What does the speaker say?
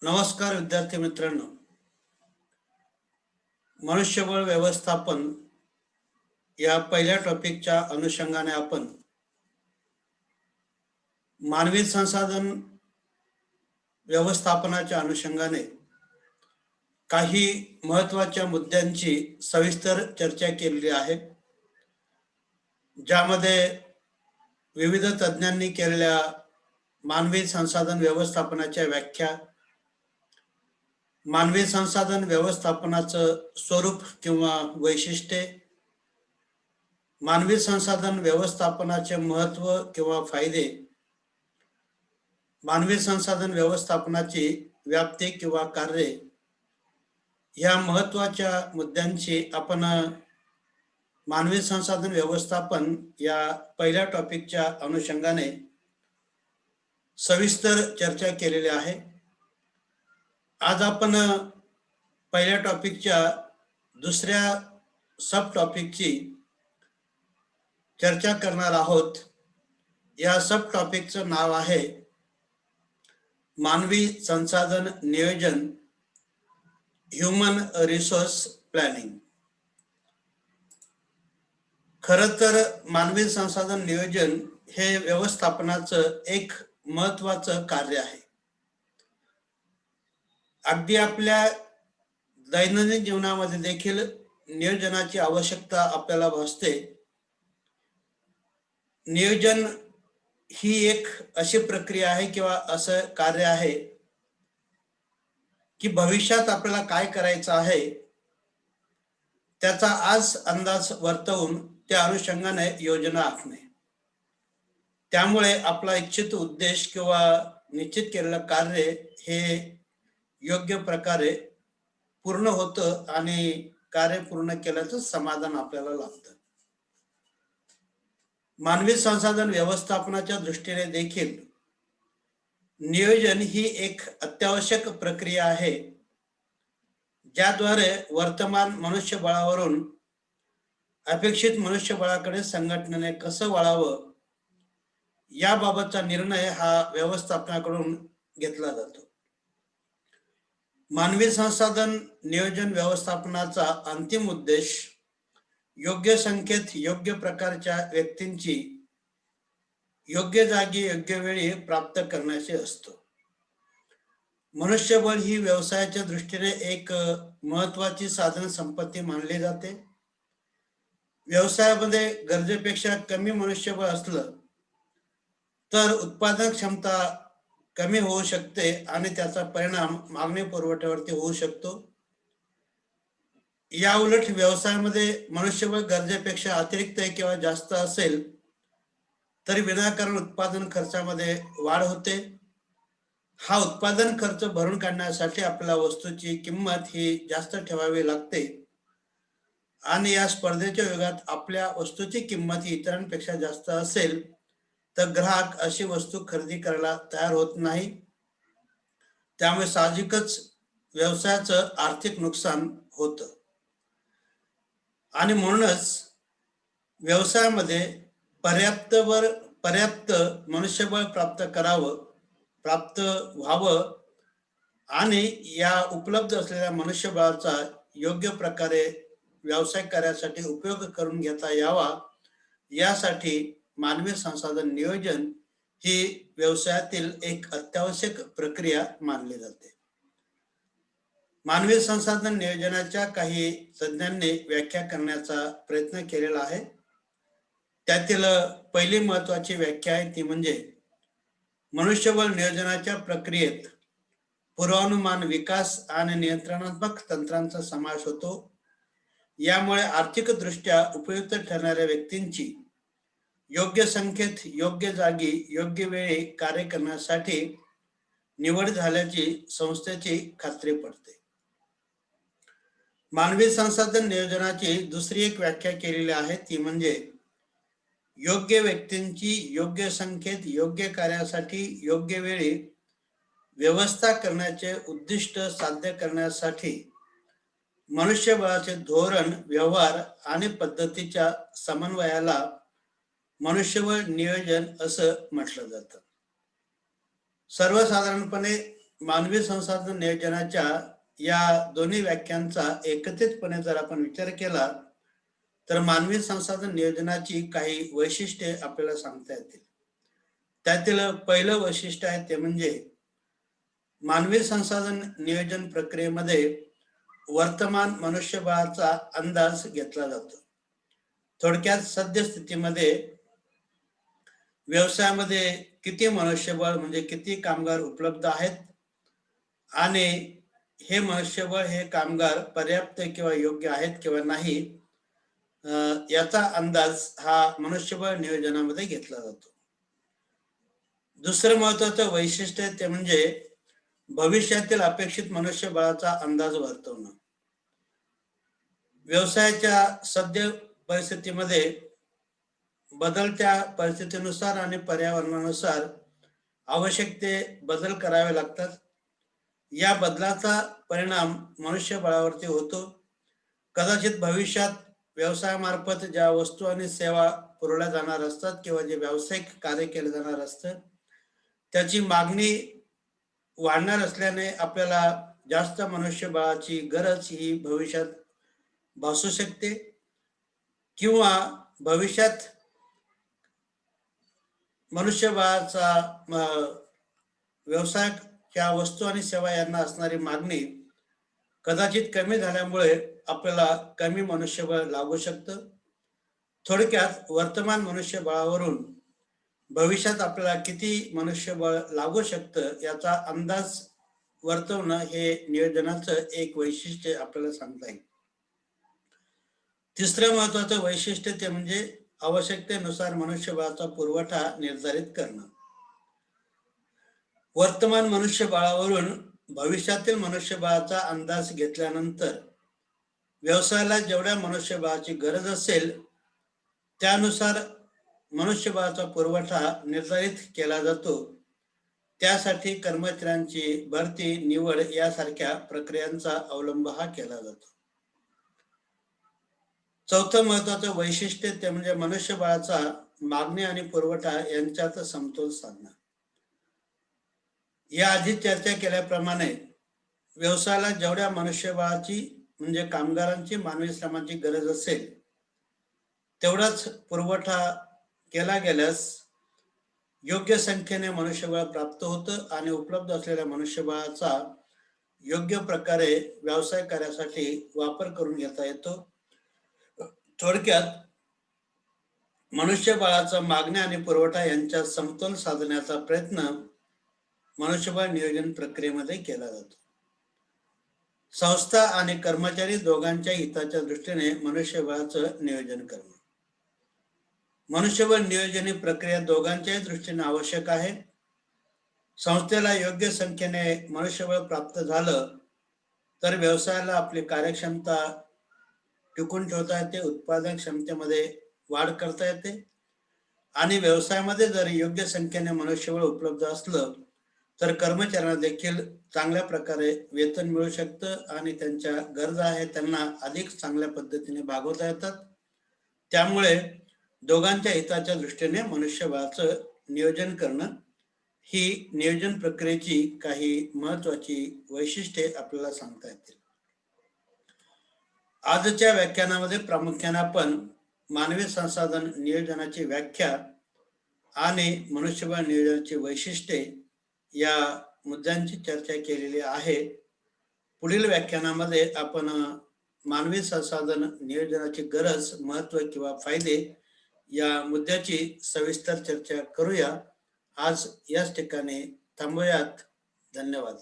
नमस्कार विद्यार्थी मित्रांनो. मनुष्यबळ व्यवस्थापन या पहिल्या टॉपिकच्या अनुषंगाने आपण मानवी संसाधन व्यवस्थापनाच्या अनुषंगाने काही महत्त्वाच्या मुद्द्यांची सविस्तर चर्चा केलेली आहे, ज्यामध्ये विविध तज्ञांनी केलेल्या मानवी संसाधन व्यवस्थापनाच्या व्याख्या, मानवी संसाधन व्यवस्थापनाचं स्वरूप किंवा वैशिष्ट्ये, मानवी संसाधन व्यवस्थापनाचे महत्त्व किंवा फायदे, मानवी संसाधन व्यवस्थापनाची व्याप्ती किंवा कार्ये या महत्त्वाच्या मुद्द्यांची आपण मानवी संसाधन व्यवस्थापन या पहिल्या टॉपिकच्या अनुषंगाने सविस्तर चर्चा केलेली आहे. आज आपण पहिल्या टॉपिकच्या दुसऱ्या सब टॉपिकची चर्चा करणार आहोत. या सब टॉपिकचं नाव आहे मानवी संसाधन नियोजन, ह्यूमन रिसोर्स प्लॅनिंग. खरं तर मानवी संसाधन नियोजन हे व्यवस्थापनाचं एक महत्त्वाचं कार्य आहे. अगदी आपल्या दैनंदिन जीवनामध्ये देखील नियोजनाची आवश्यकता आपल्याला भासते. नियोजन ही एक अशी प्रक्रिया आहे किंवा असं कार्य आहे की भविष्यात आपल्याला काय करायचं आहे त्याचा आज अंदाज वर्तवून त्या अनुषंगाने योजना आखणे. त्यामुळे आपला इच्छित उद्देश किंवा निश्चित केलेलं कार्य हे योग्य प्रकारे पूर्ण होतं आणि कार्य पूर्ण केल्याचं समाधान आपल्याला लाभतं. मानवी संसाधन व्यवस्थापनाच्या दृष्टीने देखील नियोजन ही एक अत्यावश्यक प्रक्रिया आहे, ज्याद्वारे वर्तमान मनुष्यबळावरून अपेक्षित मनुष्यबळाकडे संघटनेने कसं वळावं याबाबतचा निर्णय हा व्यवस्थापनाकडून घेतला जातो. मानवी संसाधन नियोजन व्यवस्थापनाचा अंतिम उद्देश योग्य संख्येत योग्य प्रकारच्या व्यक्तींची योग्य जागी योग्य वेळी प्राप्त करण्याचे असतो. मनुष्यबळ ही व्यवसायाच्या दृष्टीने एक महत्त्वाची साधन संपत्ती मानली जाते. व्यवसायामध्ये गरजेपेक्षा कमी मनुष्यबळ असलं तर उत्पादन क्षमता कमी होऊ शकते आणि त्याचा परिणाम मागणी पुरवठ्यावरती होऊ शकतो. या उलट व्यवसायामध्ये मनुष्यबळ गरजेपेक्षा अतिरिक्त किंवा जास्त असेल तरी विनाकारण उत्पादन खर्चामध्ये वाढ होते. हा उत्पादन खर्च भरून काढण्यासाठी आपल्याला वस्तूची किंमत ही जास्त ठेवावी लागते आणि या स्पर्धेच्या युगात आपल्या वस्तूची किंमत ही इतरांपेक्षा जास्त असेल तर ग्राहक अशी वस्तू खरेदी करायला तयार होत नाही. त्यामुळे साहजिकच व्यवसायाचं आर्थिक नुकसान होतं आणि म्हणूनच व्यवसायामध्ये पर्याप्त मनुष्यबळ प्राप्त व्हावं आणि या उपलब्ध असलेल्या मनुष्यबळाचा योग्य प्रकारे व्यवसाय कार्यासाठी उपयोग करून घेता यावा यासाठी मानवी संसाधन नियोजन ही व्यवसायातील एक अत्यावश्यक प्रक्रिया मानली जाते. मानवी संसाधन नियोजनाच्या काही तज्ञांनी व्याख्या करण्याचा प्रयत्न केलेला आहे. त्यातील पहिली महत्त्वाची व्याख्या आहे ती म्हणजे मनुष्यबळ नियोजनाच्या प्रक्रियेत पूर्वानुमान, विकास आणि नियंत्रणात्मक तंत्रांचा समावेश होतो. यामुळे आर्थिकदृष्ट्या उपयुक्त ठरणाऱ्या व्यक्तींची योग्य संख्येत योग्य जागी योग्य वेळी कार्य करण्यासाठी निवड झाल्याची संस्थेची खात्री पडते. मानवी संसाधन नियोजनाची दुसरी एक व्याख्या केलेली आहे ती म्हणजे योग्य व्यक्तींची योग्य संख्येत योग्य कार्यासाठी योग्य वेळी व्यवस्था करण्याचे उद्दिष्ट साध्य करण्यासाठी मनुष्यबळाचे धोरण, व्यवहार आणि पद्धतीच्या समन्वयाला मनुष्यबळ नियोजन असं म्हटलं जातं. सर्वसाधारणपणे मानवी संसाधन नियोजनाच्या या दोन्ही व्याख्यांचा एकत्रितपणे जर आपण विचार केला तर मानवी संसाधन नियोजनाची काही वैशिष्ट्ये आपल्याला सांगता येतील. त्यातील पहिलं वैशिष्ट्य आहे ते म्हणजे मानवी संसाधन नियोजन प्रक्रियेमध्ये वर्तमान मनुष्यबळाचा अंदाज घेतला जातो. थोडक्यात सद्यस्थितीमध्ये व्यवसायामध्ये किती मनुष्यबळ म्हणजे किती कामगार उपलब्ध आहेत आणि हे मनुष्यबळ हे कामगार पर्याप्त किंवा योग्य आहेत किंवा नाही याचा अंदाज हा मनुष्यबळ नियोजनामध्ये घेतला जातो. दुसरं महत्वाचं वैशिष्ट्य ते म्हणजे भविष्यातील अपेक्षित मनुष्यबळाचा अंदाज वर्तवणं. व्यवसायाच्या सद्य परिस्थितीमध्ये बदलत्या परिस्थितीनुसार आणि पर्यावरणानुसार आवश्यक ते बदल करावे लागतात. या बदलाचा परिणाम मनुष्यबळावरती होतो. कदाचित भविष्यात व्यवसायामार्फत ज्या वस्तू आणि सेवा पुरवल्या जाणार असतात किंवा जे व्यावसायिक कार्य केले जाणार असतं त्याची मागणी वाढणार असल्याने आपल्याला जास्त मनुष्यबळाची गरज ही भविष्यात भासू शकते किंवा भविष्यात मनुष्यबळाचा व्यवसायाच्या वस्तू आणि सेवा यांना असणारी मागणी कदाचित कमी झाल्यामुळे आपल्याला कमी मनुष्यबळ लागू शकतं. थोडक्यात वर्तमान मनुष्यबळावरून भविष्यात आपल्याला किती मनुष्यबळ लागू शकतं याचा अंदाज वर्तवणं हे नियोजनाचं एक वैशिष्ट्य आपल्याला सांगता येईल. तिसरं महत्वाचं वैशिष्ट्य ते म्हणजे आवश्यकतेनुसार मनुष्यबळाचा पुरवठा निर्धारित करणं. वर्तमान मनुष्यबळावरून भविष्यातील मनुष्यबळाचा अंदाज घेतल्यानंतर व्यवसायाला जेवढ्या मनुष्यबळाची गरज असेल त्यानुसार मनुष्यबळाचा पुरवठा निर्धारित केला जातो. त्यासाठी कर्मचाऱ्यांची भरती निवड यासारख्या प्रक्रियांचा अवलंब हा केला जातो. चौथं महत्वाचं वैशिष्ट्य ते म्हणजे मनुष्यबळाचा मागणी आणि पुरवठा यांच्यात समतोल साधणं. या आधी चर्चा केल्याप्रमाणे व्यवसायाला जेवढ्या मनुष्यबळाची म्हणजे कामगारांची मानवी श्रमाची गरज असेल तेवढाच पुरवठा केला गेल्यास योग्य संख्येने मनुष्यबळ प्राप्त होतं आणि उपलब्ध असलेल्या मनुष्यबळाचा योग्य प्रकारे व्यवसाय कार्यासाठी वापर करून घेता येतो. थोडक्यात मनुष्यबळाचा मागणी आणि पुरवठा यांच्यात समतोल साधण्याचा प्रयत्न मनुष्यबळ नियोजन प्रक्रियेमध्ये केला जातो. संस्था आणि कर्मचारी दोघांच्या हिताच्या दृष्टीने मनुष्यबळाचं नियोजन करणं. मनुष्यबळ नियोजन ही प्रक्रिया दोघांच्याही दृष्टीने आवश्यक आहे. संस्थेला योग्य संख्येने मनुष्यबळ प्राप्त झालं तर व्यवसायाला आपली कार्यक्षमता टिकून ठेवता येते, उत्पादन क्षमतेमध्ये वाढ करता येते आणि व्यवसायामध्ये जर योग्य संख्येने मनुष्यबळ उपलब्ध असलं तर कर्मचाऱ्यांना देखील चांगल्या प्रकारे वेतन मिळू शकतं आणि त्यांच्या गरजा आहेत त्यांना अधिक चांगल्या पद्धतीने भागवता येतात. त्यामुळे दोघांच्या हिताच्या दृष्टीने मनुष्यबळाचं नियोजन करणं ही नियोजन प्रक्रियेची काही महत्वाची वैशिष्ट्ये आपल्याला सांगता येतील. आजच्या व्याख्यानामध्ये प्रामुख्याने आपण मानवी संसाधन नियोजनाची व्याख्या आणि मनुष्यबळ नियोजनाची वैशिष्ट्ये या मुद्द्यांची चर्चा केलेली आहे. पुढील व्याख्यानामध्ये आपण मानवी संसाधन नियोजनाची गरज, महत्व किंवा फायदे या मुद्द्याची सविस्तर चर्चा करूया. आज याच ठिकाणी थांबूयात. धन्यवाद.